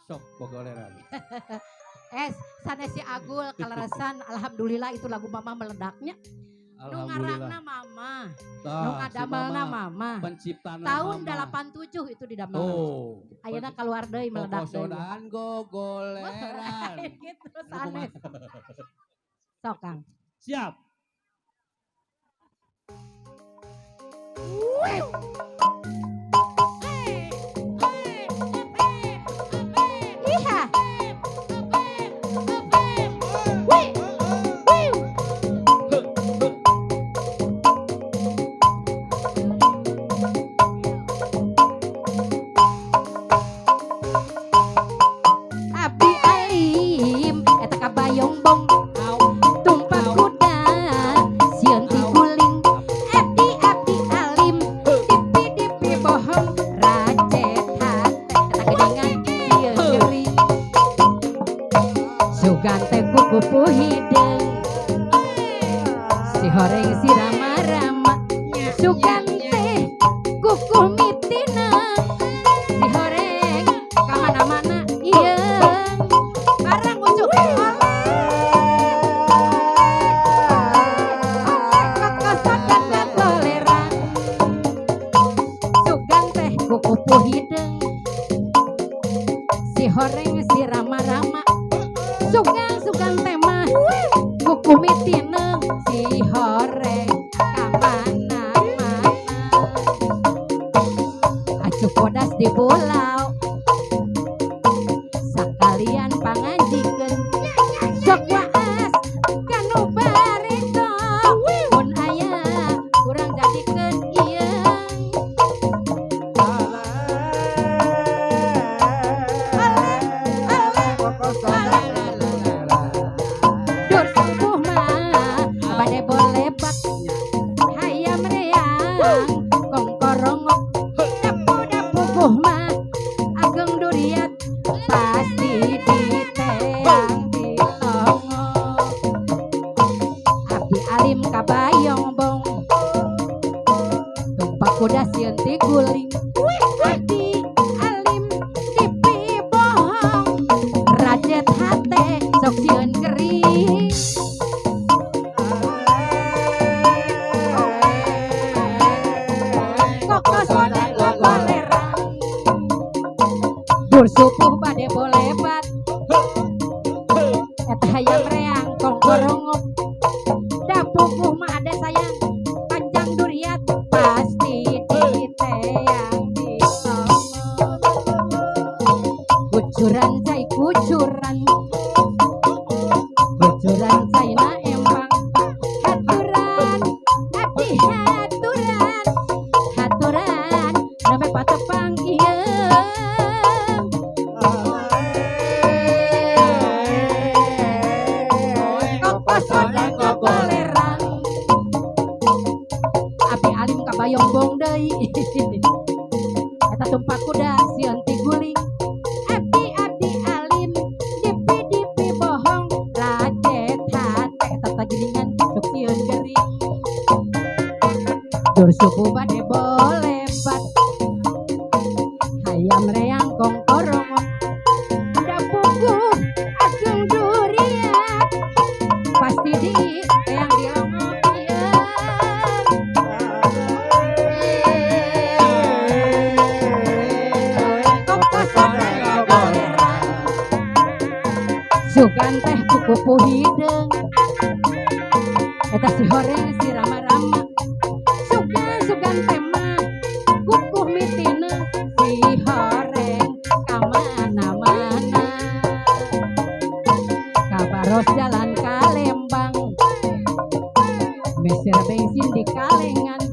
Sok pogoleran. Sanesi Agul kaleresan alhamdulillah itu lagu mama meledaknya. Nu ngarangna mama. Nu ngadamelna mama. Penciptana tahun mama. 87 itu didamel. Oh. Ayeuna keluar deui meledak deui. Kokosodan gogoleran. Gitu sanes. Sok Kang. Siap. Iha. Abdi alim eta kabayong bong tumpak kuda sieun ti guling abdi alim dipi bohong racet hate eta geningan sieun geuring sugan teh kupu hideung si horeng si rama-rama sugan teh kuku mitina si horeng kamana-mana iya barang ujuk kokosan dan toleran sugan teh kuku hideung si horeng si rama-rama sugan teh mah kuku mitina si horeng kamana-mana acuh podas di pulau sakalian pangajikeun sok waas kanu barito mun aya urang jadikeun ieu dur subuh mah bade bolebak hayam reang kongkorongok dapu mah ageng duriat pasti diteang ditongo abdi alim kabayong bong tumpak kuda sieun ti guling abdi alim dipi bohong rajet hate sok sieun gering kokosan gogoleran dur subuh bade bolebat eta hayam reang kongkorongok dapukuh mah ada sayang panjang duriat pasti diteang ditongo kucuran cai kucuran caina embang haturan abdi haturan name patepang ieu kokosan gogoleran abdi alim kabayong bong deui eta tumpak kuda sieun ti guling abdi alim dipi bohong racet hate eta tagiringan sok sieun geuring dur subuh bade bolebat hayam reang kongkorongok dapukuh ageng duriat pasti diteang dilongok ieu kokosan gogoleran sugan teh kuku hideung eta si horeng si rama-rama sugan teh mah kuku mitina si horeng kamana-mana kabaros jalan ka Lembang meser bensin di kalengan